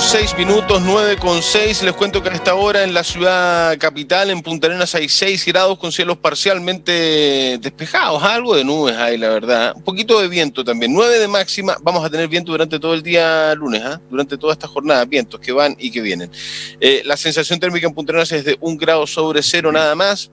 9:06, 9:06. Les cuento que a esta hora en la ciudad capital, en Punta Arenas, hay 6 grados con cielos parcialmente despejados. Algo de nubes hay, la verdad. Un poquito de viento también. 9 de máxima. Vamos a tener viento durante todo el día lunes, durante toda esta jornada. Vientos que van y que vienen. La sensación térmica en Punta Arenas es de 1 grado sobre cero nada más.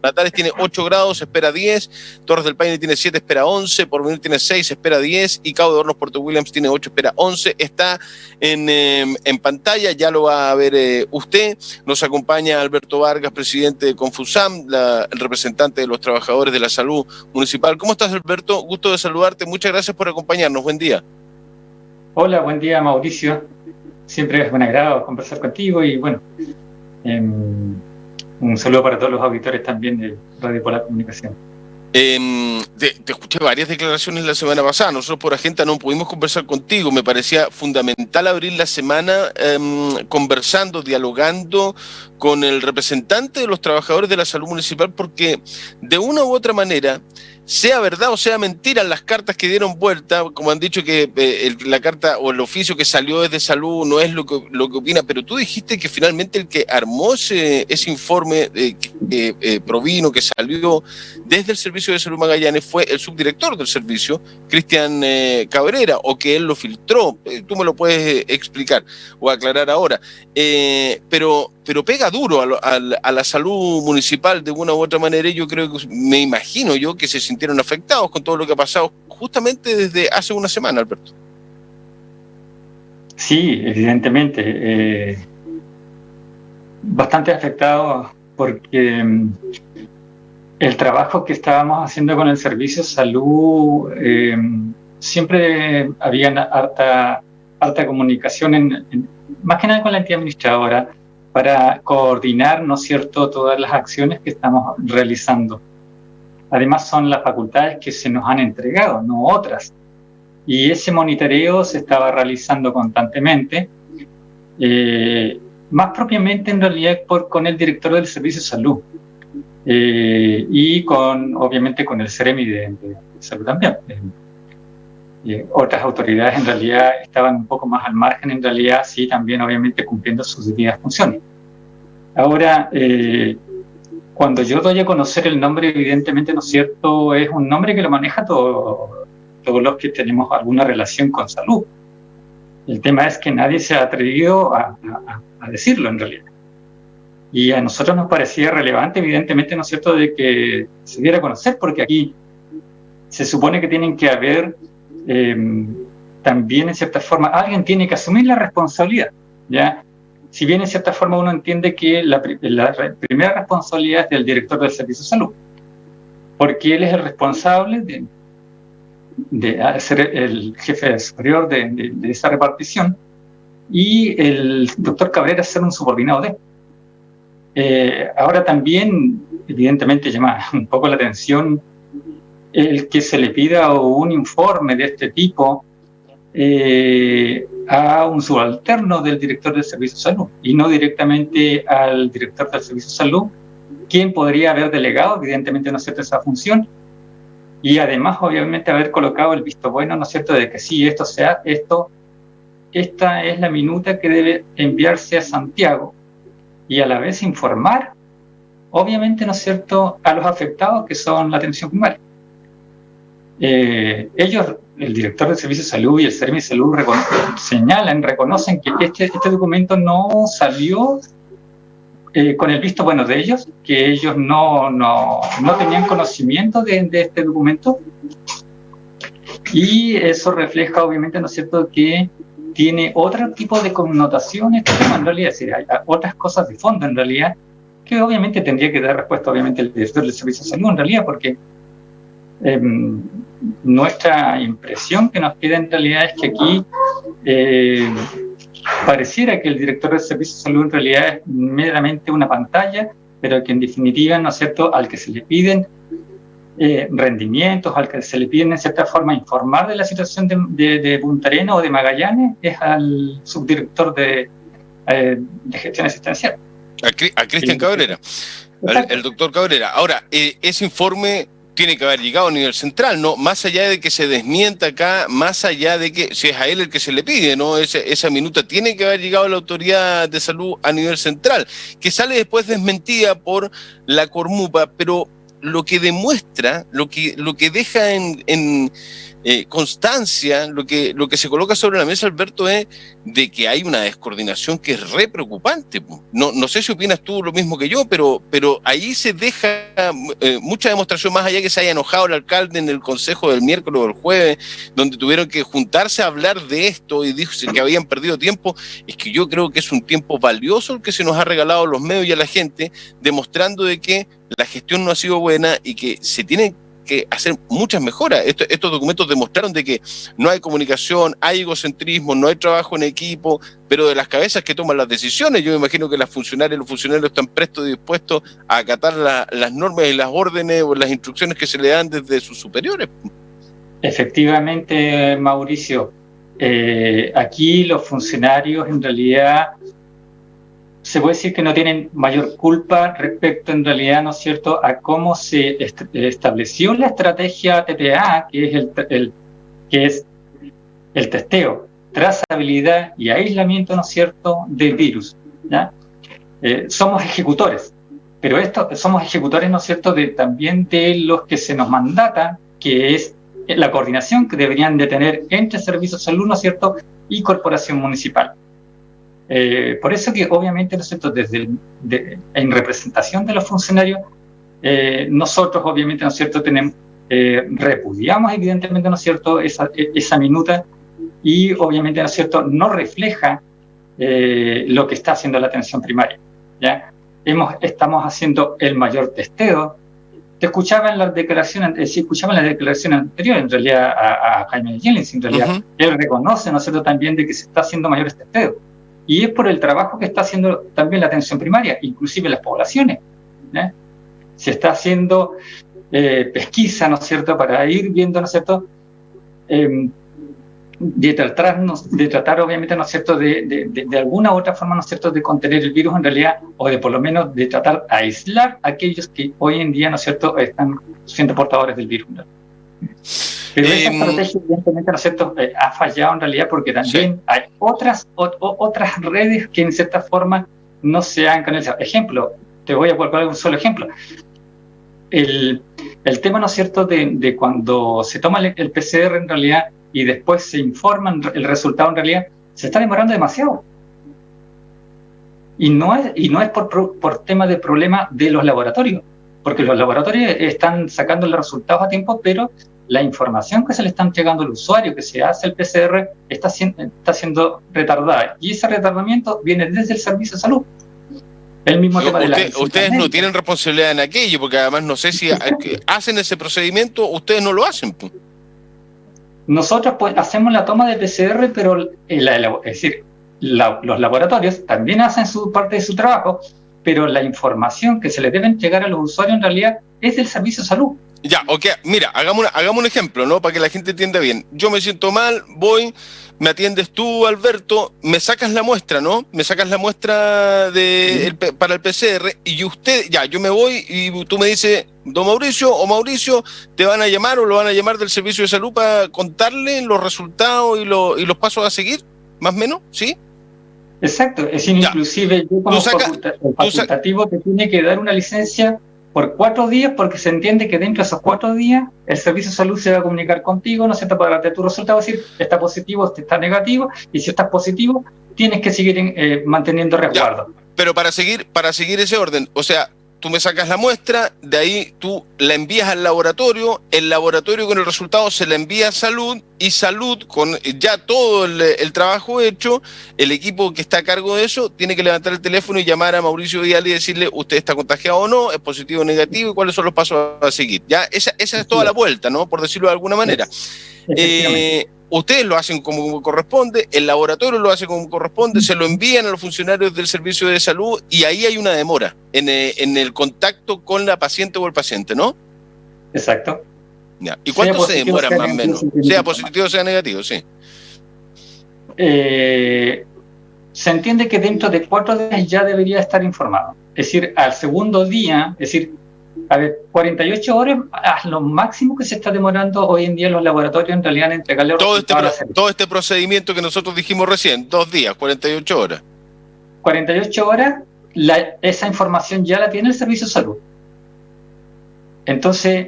Natales tiene 8 grados, espera 10. Torres del Paine tiene 7, espera 11. Porvenir tiene 6, espera 10. Y Cabo de Hornos, Puerto Williams tiene 8, espera 11. Está en pantalla, ya lo va a ver usted. Nos acompaña Alberto Vargas, presidente de Confusam, el representante de los trabajadores de la salud municipal. ¿Cómo estás, Alberto? Gusto de saludarte. Muchas gracias por acompañarnos. Buen día. Hola, buen día, Mauricio. Siempre es un agrado conversar contigo y bueno, un saludo para todos los auditores también de Radio Polar Comunicación. Te escuché varias declaraciones la semana pasada. Nosotros por Agenda no pudimos conversar contigo. Me parecía fundamental abrir la semana conversando, dialogando con el representante de los trabajadores de la salud municipal, porque de una u otra manera, sea verdad o sea mentira, las cartas que dieron vuelta, como han dicho que la carta o el oficio que salió desde salud no es lo que opina, pero tú dijiste que finalmente el que armó ese informe provino, que salió desde el Servicio de Salud Magallanes, fue el subdirector del servicio, Cristian Cabrera, o que él lo filtró. Tú me lo puedes explicar o aclarar ahora. Pero pega duro a la salud municipal de una u otra manera, y yo creo que, me imagino yo, que se sintieron afectados con todo lo que ha pasado justamente desde hace una semana, Alberto. Sí, evidentemente. Bastante afectados porque el trabajo que estábamos haciendo con el Servicio de Salud, siempre había harta comunicación, más que nada con la entidad administradora, para coordinar, ¿no es cierto?, todas las acciones que estamos realizando. Además, son las facultades que se nos han entregado, no otras. Y ese monitoreo se estaba realizando constantemente, más propiamente en realidad con el director del Servicio de Salud y obviamente con el Ceremi de Salud también. Otras autoridades en realidad estaban un poco más al margen, en realidad sí, también obviamente cumpliendo sus debidas funciones. Ahora, cuando yo doy a conocer el nombre, evidentemente, ¿no es cierto?, es un nombre que lo maneja todos los que tenemos alguna relación con salud. El tema es que nadie se ha atrevido a decirlo en realidad. Y a nosotros nos parecía relevante, evidentemente, ¿no es cierto?, de que se diera a conocer, porque aquí se supone que tienen que haber también, en cierta forma, alguien tiene que asumir la responsabilidad, ¿ya? Si bien en cierta forma uno entiende que la primera responsabilidad es del director del Servicio de Salud, porque él es el responsable de ser el jefe superior de esa repartición, y el doctor Cabrera ser un subordinado de. Ahora también, evidentemente, llama un poco la atención el que se le pida un informe de este tipo a un subalterno del director del Servicio de Salud y no directamente al director del Servicio de Salud, quien podría haber delegado, evidentemente, ¿no es cierto?, esa función, y además, obviamente, haber colocado el visto bueno, ¿no es cierto?, de que sí, esta es la minuta que debe enviarse a Santiago, y a la vez informar, obviamente, ¿no es cierto?, a los afectados, que son la atención primaria. Ellos, el director del Servicio de Salud y el Servicio de Salud, reconocen que este documento no salió con el visto bueno de ellos, que ellos no tenían conocimiento de este documento, y eso refleja, obviamente, ¿no es cierto?, que tiene otro tipo de connotaciones, en realidad, es decir, hay otras cosas de fondo, en realidad, que obviamente tendría que dar respuesta, obviamente, el director del Servicio de Salud, en realidad, porque nuestra impresión que nos queda en realidad es que aquí pareciera que el director del Servicio de Salud en realidad es meramente una pantalla, pero que en definitiva, ¿no es cierto?, al que se le piden rendimientos, al que se le piden en cierta forma informar de la situación de Punta Arenas o de Magallanes, es al subdirector de gestión asistencial. A Cristian Cabrera, el doctor Cabrera. Ahora, ese informe tiene que haber llegado a nivel central, ¿no? Más allá de que se desmienta acá, más allá de que, si es a él el que se le pide, ¿no? Esa minuta tiene que haber llegado a la autoridad de salud a nivel central, que sale después desmentida por la Cormupa, pero lo que demuestra, lo que deja en constancia, lo que se coloca sobre la mesa, Alberto, es de que hay una descoordinación que es re preocupante. No sé si opinas tú lo mismo que yo, pero ahí se deja mucha demostración, más allá que se haya enojado el alcalde en el consejo del miércoles o el jueves, donde tuvieron que juntarse a hablar de esto y dijo que habían perdido tiempo. Es que yo creo que es un tiempo valioso el que se nos ha regalado a los medios y a la gente, demostrando de que la gestión no ha sido buena y que se tiene que hacer muchas mejoras. Estos documentos demostraron de que no hay comunicación, hay egocentrismo, no hay trabajo en equipo, pero de las cabezas que toman las decisiones, yo me imagino que los funcionarios están prestos y dispuestos a acatar las normas y las órdenes o las instrucciones que se le dan desde sus superiores. Efectivamente, Mauricio, aquí los funcionarios en realidad se puede decir que no tienen mayor culpa respecto en realidad, ¿no es cierto?, a cómo se estableció la estrategia TPA, que es el testeo, trazabilidad y aislamiento, ¿no es cierto?, del virus, ¿ya? Somos ejecutores, pero somos ejecutores, ¿no es cierto?, también de los que se nos mandata, que es la coordinación que deberían de tener entre Servicios de Salud, ¿no es cierto?, y Corporación Municipal. Por eso que obviamente, ¿no es cierto?, en representación de los funcionarios, nosotros obviamente, ¿no es cierto?, repudiamos evidentemente, ¿no es cierto?, esa minuta, y obviamente, ¿no es cierto?, no refleja lo que está haciendo la atención primaria, ¿ya? Estamos haciendo el mayor testeo. Te escuchaba en las declaraciones, anteriores, en realidad, a Jaime Jennings, en realidad, él reconoce, ¿no es cierto?, también de que se está haciendo mayores testeos. Y es por el trabajo que está haciendo también la atención primaria, inclusive las poblaciones, ¿eh? Se está haciendo pesquisa, ¿no es cierto?, para ir viendo, ¿no es cierto?, de tratar obviamente, ¿no es cierto?, de alguna u otra forma, ¿no es cierto?, de contener el virus en realidad, o de por lo menos de tratar de aislar a aquellos que hoy en día, ¿no es cierto?, están siendo portadores del virus, ¿no? Pero esa estrategia, evidentemente, ¿no es cierto?, ha fallado en realidad porque también hay otras redes que en cierta forma no se han canalizado. Ejemplo, te voy a colocar un solo ejemplo. El tema, ¿no es cierto?, de cuando se toma el PCR en realidad y después se informa el resultado en realidad, se está demorando demasiado. Y no es por tema de problema de los laboratorios, porque los laboratorios están sacando los resultados a tiempo, pero la información que se le está entregando al usuario que se hace el PCR está siendo retardada. Y ese retardamiento viene desde el Servicio de Salud. El mismo tema de ustedes no tienen responsabilidad en aquello, porque además no sé si hacen ese procedimiento, ustedes no lo hacen. Nosotros pues hacemos la toma de PCR, pero es decir, los laboratorios también hacen su parte de su trabajo, pero la información que se le debe entregar a los usuarios en realidad es del Servicio de Salud. Ya, ok, mira, hagamos un ejemplo, ¿no? Para que la gente entienda bien. Yo me siento mal, voy, me atiendes tú, Alberto, me sacas la muestra, ¿no? Me sacas la muestra para el PCR y yo me voy y tú me dices, don Mauricio o Mauricio, te van a llamar o lo van a llamar del Servicio de Salud para contarle los resultados y los pasos a seguir, más o menos, ¿sí? Exacto, es decir, inclusive yo como facultativo te tiene que dar una licencia por 4 días, porque se entiende que dentro de esos 4 días el Servicio de Salud se va a comunicar contigo, ¿no es cierto?, para darte tu resultado, es decir, está positivo, está negativo, y si estás positivo, tienes que seguir manteniendo resguardo. Ya, pero para seguir ese orden, o sea, tú me sacas la muestra, de ahí tú la envías al laboratorio, el laboratorio con el resultado se la envía a Salud, y Salud, con ya todo el trabajo hecho, el equipo que está a cargo de eso, tiene que levantar el teléfono y llamar a Mauricio Vidal y decirle, usted está contagiado o no, es positivo o negativo, y cuáles son los pasos a seguir. Ya, esa es toda la vuelta, ¿no?, por decirlo de alguna manera. Ustedes lo hacen como corresponde, el laboratorio lo hace como corresponde, se lo envían a los funcionarios del Servicio de Salud y ahí hay una demora en el contacto con la paciente o el paciente, ¿no? Exacto. Ya. ¿Y cuánto se demora más o menos? Sea positivo o sea negativo, sí. Se entiende que dentro de 4 días ya debería estar informado. Es decir, al segundo día, es decir, A ver, 48 horas es lo máximo que se está demorando hoy en día en los laboratorios en realidad en entregarle todo este procedimiento que nosotros dijimos recién, 2 días, 48 horas. 48 horas, esa información ya la tiene el Servicio de Salud. Entonces,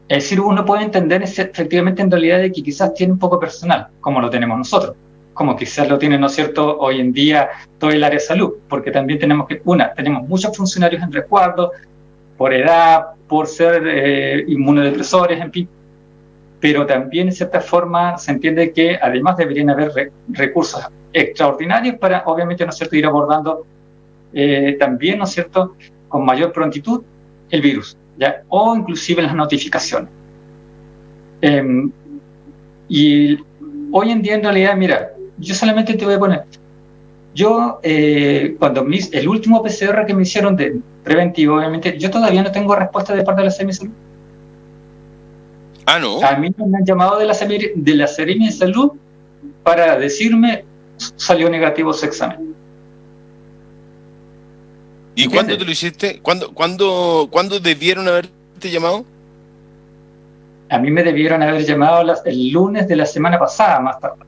es decir, uno puede entender efectivamente en realidad de que quizás tiene un poco personal, como lo tenemos nosotros, como quizás lo tiene, ¿no es cierto?, hoy en día todo el área de salud, porque también tenemos muchos funcionarios en resguardo, por edad, por ser inmunodepresores, en fin, pero también en cierta forma se entiende que además deberían haber recursos extraordinarios para, obviamente, ¿no es cierto?, ir abordando también, ¿no es cierto?, con mayor prontitud el virus, ¿ya? O inclusive las notificaciones. Y hoy en día, en realidad, mira, yo solamente te voy a poner, cuando el último PCR que me hicieron de preventivo, obviamente, yo todavía no tengo respuesta de parte de la Seremi de Salud. Ah, ¿no? A mí me han llamado de la Seremi de Salud para decirme salió negativo su examen. ¿Y cuándo te lo hiciste? ¿Cuándo debieron haberte llamado? A mí me debieron haber llamado el lunes de la semana pasada, más tarde.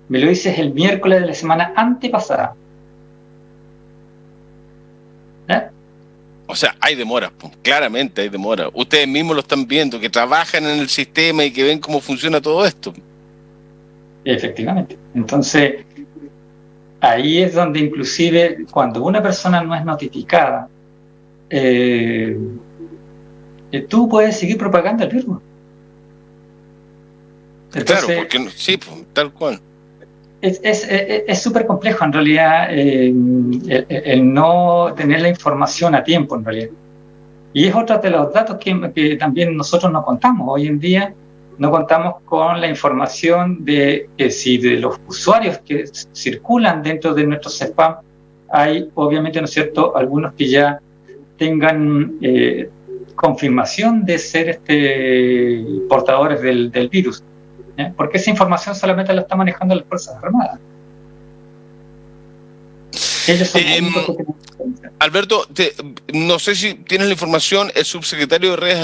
Me lo hice el miércoles de la semana antepasada. O sea, hay demora, claramente hay demora. Ustedes mismos lo están viendo, que trabajan en el sistema y que ven cómo funciona todo esto. Efectivamente. Entonces, ahí es donde inclusive cuando una persona no es notificada, tú puedes seguir propagando el virus. Entonces, claro, porque sí, tal cual. Es súper complejo en realidad el no tener la información a tiempo en realidad. Y es otro de los datos que también nosotros no contamos. Hoy en día no contamos con la información de que si de los usuarios que circulan dentro de nuestros spam hay, obviamente, ¿no es cierto?, algunos que ya tengan confirmación de ser portadores del virus. Porque esa información solamente la está manejando las Fuerzas Armadas. Ellos son Alberto, no sé si tienes la información, el subsecretario de Redes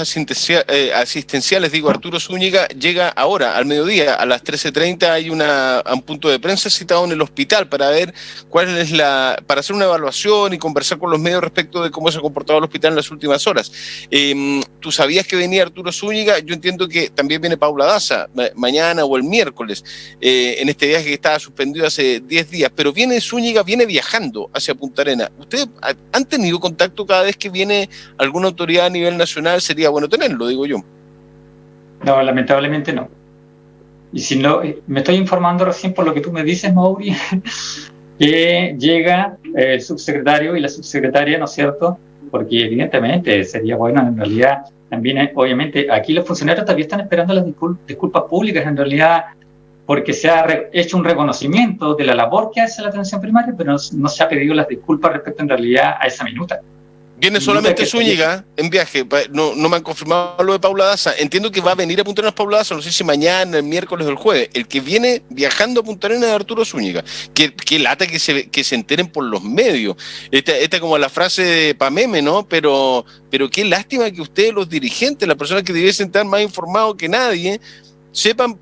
Asistenciales, Arturo Zúñiga, llega ahora, al mediodía, a las 13:30, hay un punto de prensa citado en el hospital para ver para hacer una evaluación y conversar con los medios respecto de cómo se ha comportado el hospital en las últimas horas. ¿Tú sabías que venía Arturo Zúñiga? Yo entiendo que también viene Paula Daza, mañana o el miércoles, en este viaje que estaba suspendido hace 10 días, pero Zúñiga viene viajando hacia Punta Arenas. ¿Ustedes han tenido contacto cada vez que viene alguna autoridad a nivel nacional? Sería bueno tenerlo, digo yo. No, lamentablemente no. Y si no, me estoy informando recién por lo que tú me dices, Mauri, que llega el subsecretario y la subsecretaria, ¿no es cierto? Porque evidentemente sería bueno, en realidad, también, obviamente, aquí los funcionarios todavía están esperando las disculpas públicas, en realidad, porque se ha hecho un reconocimiento de la labor que hace la atención primaria, pero no se ha pedido las disculpas respecto en realidad a esa minuta. Viene solamente Zúñiga en viaje, no me han confirmado lo de Paula Daza. Entiendo que va a venir a Punta Arenas Paula Daza, no sé si mañana, el miércoles o el jueves. El que viene viajando a Punta Arenas es Arturo Zúñiga. Qué lata que se enteren por los medios. Esta como la frase de Pameme, ¿no? Pero qué lástima que ustedes, los dirigentes, las personas que debiesen estar más informados que nadie, sepan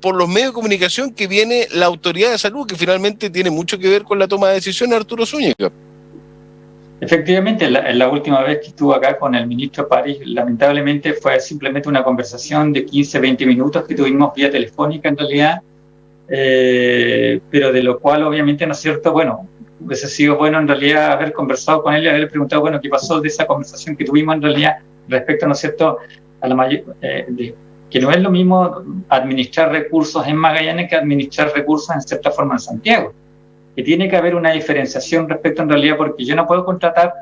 por los medios de comunicación que viene la autoridad de salud, que finalmente tiene mucho que ver con la toma de decisiones, Arturo Zúñiga. Efectivamente, la última vez que estuve acá con el ministro París, lamentablemente fue simplemente una conversación de 15, 20 minutos que tuvimos vía telefónica en realidad, pero de lo cual obviamente, ¿no es cierto?, bueno, hubiese sido bueno en realidad haber conversado con él y haberle preguntado, bueno, qué pasó de esa conversación que tuvimos en realidad respecto, ¿no es cierto?, a la mayor... que no es lo mismo administrar recursos en Magallanes que administrar recursos en cierta forma en Santiago. Que tiene que haber una diferenciación respecto en realidad, porque yo no puedo contratar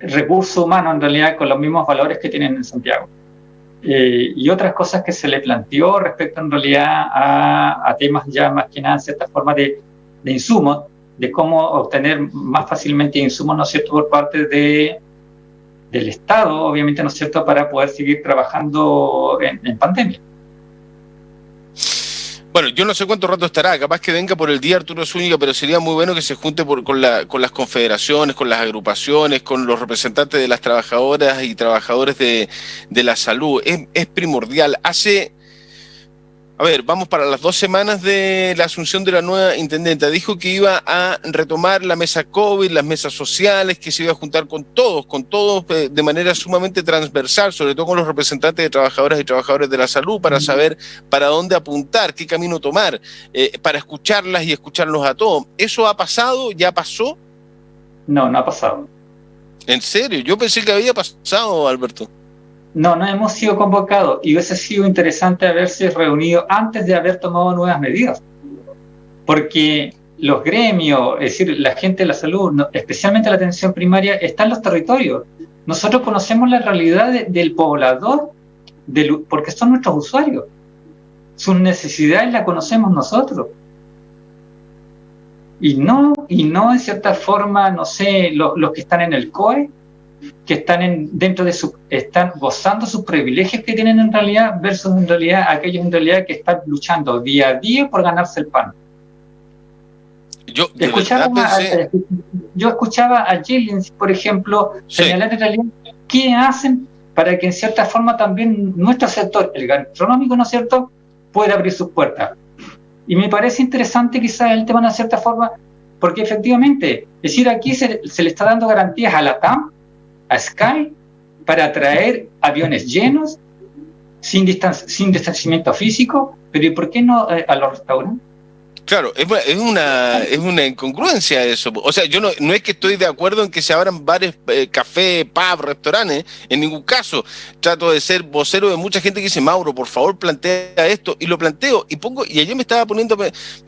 recursos humanos en realidad con los mismos valores que tienen en Santiago. Y otras cosas que se le planteó respecto en realidad a temas ya más que nada en cierta forma de insumos, de cómo obtener más fácilmente insumos, ¿no es cierto?, por parte del Estado, obviamente, ¿no es cierto?, para poder seguir trabajando en pandemia. Bueno, yo no sé cuánto rato estará, capaz que venga por el día Arturo Zúñiga, pero sería muy bueno que se junte con las confederaciones, con las agrupaciones, con los representantes de las trabajadoras y trabajadores de la salud. Es primordial. Vamos para las 2 semanas de la asunción de la nueva intendenta. Dijo que iba a retomar la mesa COVID, las mesas sociales, que se iba a juntar con todos de manera sumamente transversal, sobre todo con los representantes de trabajadoras y trabajadores de la salud, para saber para dónde apuntar, qué camino tomar, para escucharlas y escucharlos a todos. ¿Eso ha pasado? ¿Ya pasó? No, no ha pasado. ¿En serio? Yo pensé que había pasado, Alberto. No hemos sido convocados y hubiese sido interesante haberse reunido antes de haber tomado nuevas medidas. Porque los gremios, es decir, la gente de la salud, especialmente la atención primaria, está en los territorios. Nosotros conocemos la realidad del poblador, porque son nuestros usuarios. Sus necesidades las conocemos nosotros. Y no en cierta forma, no sé, los que están en el COE, que están gozando sus privilegios que tienen en realidad, versus en realidad aquellos en realidad que están luchando día a día por ganarse el pan. Yo escuchaba a Jillens, por ejemplo, señalar en realidad qué hacen para que en cierta forma también nuestro sector, el gastronómico, ¿no es cierto?, pueda abrir sus puertas. Y me parece interesante quizás el tema, ¿no?, de cierta forma, porque efectivamente, es decir, aquí se le está dando garantías a la TAM, a Sky, para traer aviones llenos, sin distanciamiento físico, pero ¿y por qué no a los restaurantes? Claro, es una incongruencia eso. O sea, yo no es que estoy de acuerdo en que se abran bares, café, pub, restaurantes, en ningún caso. Trato de ser vocero de mucha gente que dice, Mauro, por favor, plantea esto, y lo planteo, y ayer me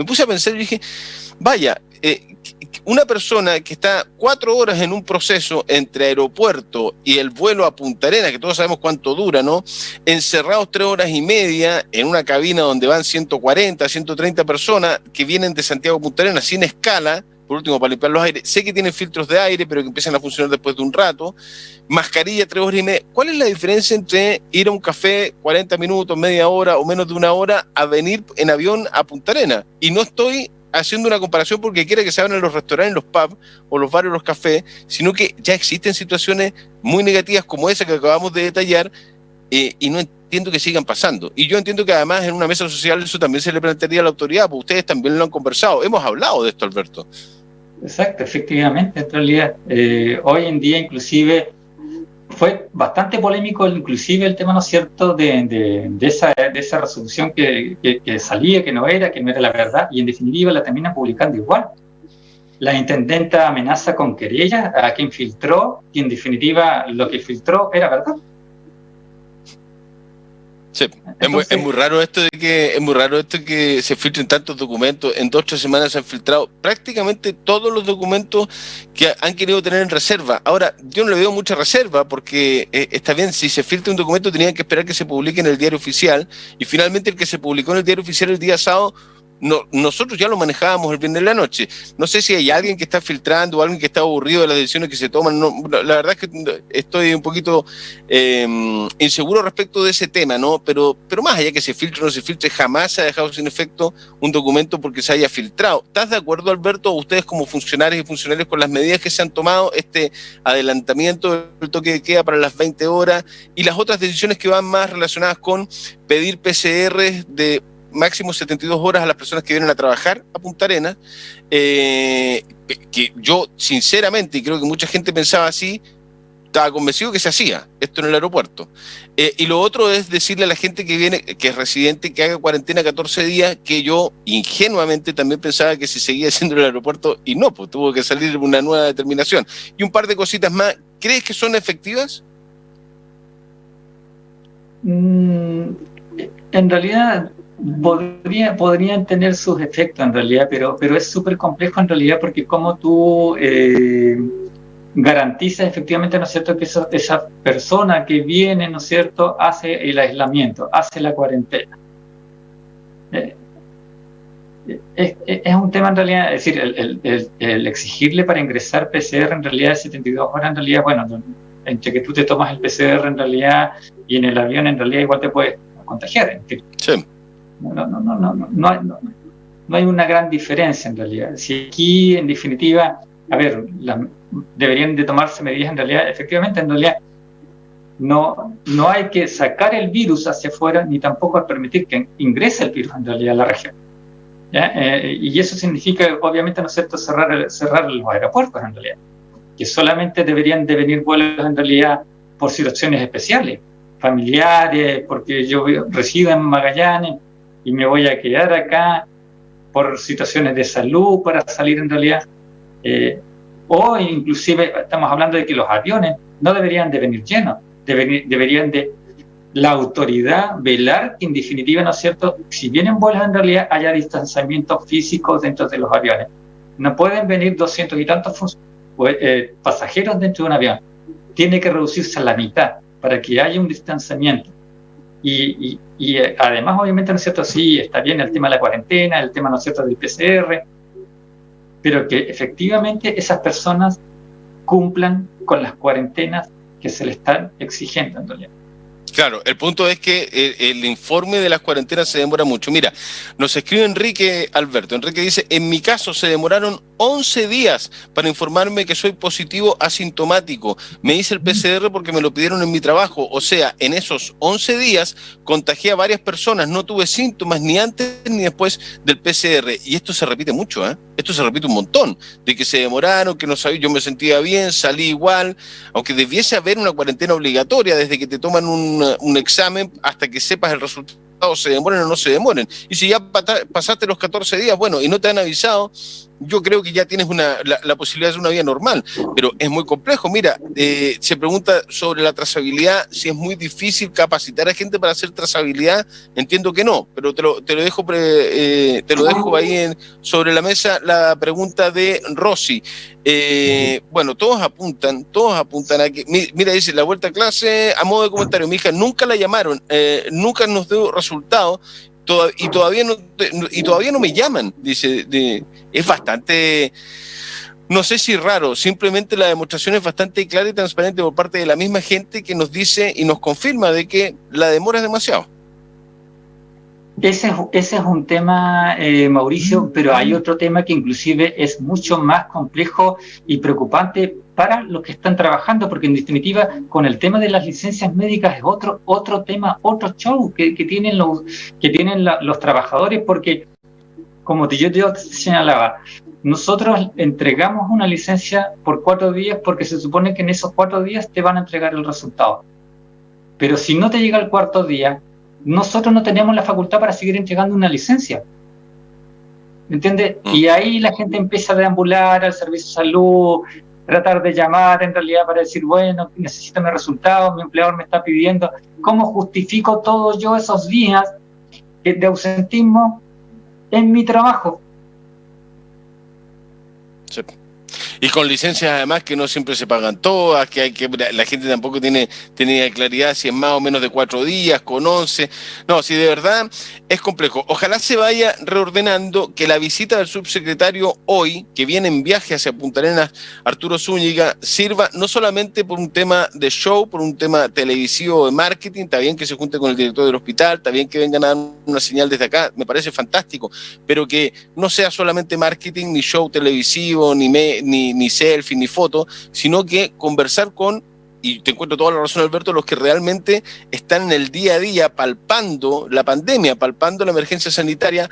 puse a pensar y dije, vaya, una persona que está 4 horas en un proceso entre aeropuerto y el vuelo a Punta Arenas, que todos sabemos cuánto dura, ¿no? Encerrados 3 horas y media en una cabina donde van 140, 130 personas que vienen de Santiago a Punta Arenas sin escala, por último para limpiar los aires. Sé que tienen filtros de aire, pero que empiezan a funcionar después de un rato. Mascarilla 3 horas y media. ¿Cuál es la diferencia entre ir a un café 40 minutos, media hora o menos de una hora a venir en avión a Punta Arenas? Y no estoy haciendo una comparación porque quiera que se abran los restaurantes, los pubs o los bares o los cafés, sino que ya existen situaciones muy negativas como esa que acabamos de detallar, y no entiendo que sigan pasando. Y yo entiendo que además en una mesa social eso también se le plantearía a la autoridad, porque ustedes también lo han conversado. Hemos hablado de esto, Alberto. Exacto, efectivamente. En realidad, hoy en día inclusive fue bastante polémico inclusive el tema, ¿no es cierto?, de esa resolución que salía, que no era la verdad, y en definitiva la terminan publicando igual. La intendenta amenaza con querella a quien filtró, y en definitiva lo que filtró era verdad. Sí, entonces, es muy raro esto de que se filtren tantos documentos. En 2 o 3 semanas se han filtrado prácticamente todos los documentos que han querido tener en reserva. Ahora, yo no le veo mucha reserva porque está bien, si se filtra un documento tenían que esperar que se publique en el diario oficial, y finalmente el que se publicó en el diario oficial el día sábado, nosotros ya lo manejábamos el viernes de la noche. No sé si hay alguien que está filtrando o alguien que está aburrido de las decisiones que se toman. No, la verdad es que estoy un poquito inseguro respecto de ese tema, ¿no? Pero más allá que se filtre o no se filtre, jamás se ha dejado sin efecto un documento porque se haya filtrado. ¿Estás de acuerdo, Alberto, ustedes como funcionarios y funcionarios, con las medidas que se han tomado, este adelantamiento del toque de queda para las 20 horas y las otras decisiones que van más relacionadas con pedir PCR de máximo 72 horas a las personas que vienen a trabajar a Punta Arenas, que yo sinceramente, y creo que mucha gente pensaba así, estaba convencido que se hacía esto en el aeropuerto? Y lo otro es decirle a la gente que viene, que es residente, que haga cuarentena 14 días, que yo ingenuamente también pensaba que se seguía haciendo en el aeropuerto, y no, pues tuvo que salir una nueva determinación. Y un par de cositas más. ¿Crees que son efectivas? En realidad podrían tener sus efectos en realidad, pero es súper complejo en realidad, porque como tú garantizas efectivamente, ¿no es cierto?, que esa persona que viene, ¿no es cierto?, hace el aislamiento, hace la cuarentena. Es un tema en realidad, es decir, el exigirle para ingresar PCR en realidad 72 horas en realidad, bueno, entre que tú te tomas el PCR en realidad y en el avión en realidad igual te puedes contagiar. Sí. No hay una gran diferencia en realidad. Si aquí, en definitiva, a ver, deberían de tomarse medidas en realidad, efectivamente, en realidad, no hay que sacar el virus hacia afuera, ni tampoco permitir que ingrese el virus en realidad a la región. Y eso significa, obviamente, ¿no es cierto?, cerrar los aeropuertos en realidad, que solamente deberían de venir vuelos en realidad por situaciones especiales, familiares, porque yo resido en Magallanes y me voy a quedar acá por situaciones de salud para salir en realidad, o inclusive estamos hablando de que los aviones no deberían de venir llenos, deberían de la autoridad velar que en definitiva, ¿no es cierto?, si vienen vuelos en realidad haya distanciamiento físico dentro de los aviones. No pueden venir 200 y tantos pasajeros dentro de un avión. Tiene que reducirse a la mitad para que haya un distanciamiento. Y además, obviamente, ¿no es cierto?, sí, está bien el tema de la cuarentena, el tema, ¿no es cierto?, del PCR, pero que efectivamente esas personas cumplan con las cuarentenas que se le están exigiendo en realidad. Claro, el punto es que el informe de las cuarentenas se demora mucho. Mira, nos escribe Enrique Alberto. Enrique dice, en mi caso se demoraron 11 días para informarme que soy positivo asintomático. Me hice el PCR porque me lo pidieron en mi trabajo. O sea, en esos 11 días contagié a varias personas. No tuve síntomas ni antes ni después del PCR. Y esto se repite mucho, ¿eh? Esto se repite un montón. De que se demoraron, que no sabía, yo me sentía bien, salí igual. Aunque debiese haber una cuarentena obligatoria desde que te toman un examen hasta que sepas el resultado, se demoren o no se demoren. Y si ya pasaste los 14 días, bueno, y no te han avisado, yo creo que ya tienes la posibilidad de una vida normal, pero es muy complejo. Mira, se pregunta sobre la trazabilidad, si es muy difícil capacitar a gente para hacer trazabilidad. Entiendo que no, pero te lo dejo ahí sobre la mesa la pregunta de Rosy. Bueno, todos apuntan a que, mira, dice, la vuelta a clase, a modo de comentario, mi hija nunca la llamaron, nunca nos dio resultado, y todavía no me llaman, dice. Es bastante, no sé si raro, simplemente la demostración es bastante clara y transparente por parte de la misma gente que nos dice y nos confirma de que la demora es demasiado. Ese es un tema, Mauricio, pero hay otro tema que inclusive es mucho más complejo y preocupante para los que están trabajando, porque en definitiva con el tema de las licencias médicas es otro tema, otro show que tienen los trabajadores, porque como yo te señalaba, nosotros entregamos una licencia por 4 días porque se supone que en esos 4 días te van a entregar el resultado. Pero si no te llega el cuarto día, nosotros no tenemos la facultad para seguir entregando una licencia. ¿Entiendes? Y ahí la gente empieza a deambular al servicio de salud, tratar de llamar en realidad para decir, bueno, necesito mi resultado, mi empleador me está pidiendo. ¿Cómo justifico todo yo esos días de ausentismo en mi trabajo? Sí. Y con licencias además que no siempre se pagan todas, la gente tampoco tiene claridad si es más o menos de 4 días, con 11. No, si de verdad es complejo. Ojalá se vaya reordenando, que la visita del subsecretario hoy, que viene en viaje hacia Punta Arenas, Arturo Zúñiga, sirva no solamente por un tema de show, por un tema televisivo de marketing. Está bien que se junte con el director del hospital, está bien que vengan a dar una señal desde acá, me parece fantástico, pero que no sea solamente marketing, ni show televisivo, ni selfie, ni foto, sino que conversar con, y te encuentro toda la razón, Alberto, los que realmente están en el día a día palpando la pandemia, palpando la emergencia sanitaria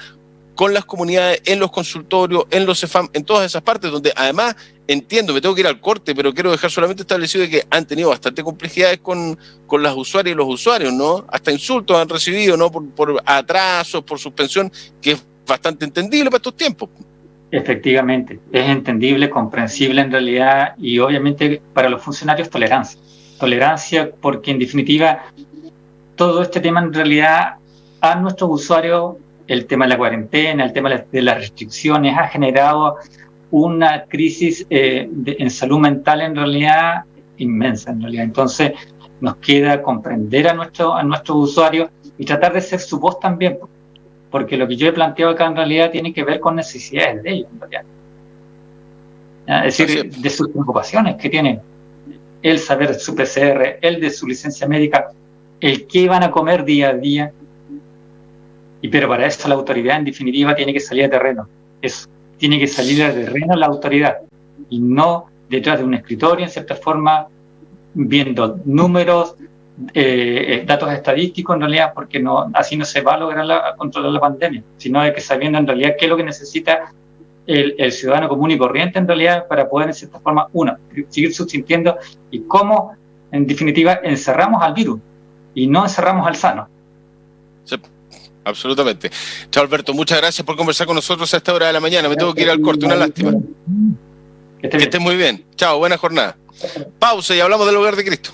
con las comunidades, en los consultorios, en los CEFAM, en todas esas partes, donde además entiendo, me tengo que ir al corte, pero quiero dejar solamente establecido de que han tenido bastante complejidades con las usuarias y los usuarios, ¿no? Hasta insultos han recibido, ¿no? Por atrasos, por suspensión, que es bastante entendible para estos tiempos. Efectivamente, es entendible, comprensible en realidad, y obviamente para los funcionarios tolerancia, porque en definitiva todo este tema en realidad a nuestros usuarios, el tema de la cuarentena, el tema de las restricciones ha generado una crisis en salud mental en realidad inmensa en realidad. Entonces nos queda comprender a nuestros usuarios y tratar de ser su voz también, porque lo que yo he planteado acá en realidad tiene que ver con necesidades de ellos en realidad. Es decir, de sus preocupaciones que tienen, el saber de su PCR, el de su licencia médica, el qué van a comer día a día. Pero para eso la autoridad, en definitiva, tiene que salir a terreno. Tiene que salir a terreno la autoridad, y no detrás de un escritorio, en cierta forma, viendo números, datos estadísticos, en realidad, porque así no se va a lograr controlar la pandemia, sino hay que sabiendo en realidad qué es lo que necesita el ciudadano común y corriente, en realidad, para poder, en cierta forma, seguir subsistiendo, y cómo, en definitiva, encerramos al virus y no encerramos al sano. Sí, absolutamente. Chao, Alberto, muchas gracias por conversar con nosotros a esta hora de la mañana. Me tengo que ir al corte, una lástima. Que estés muy bien. Chao, buena jornada. Pausa y hablamos del Hogar de Cristo.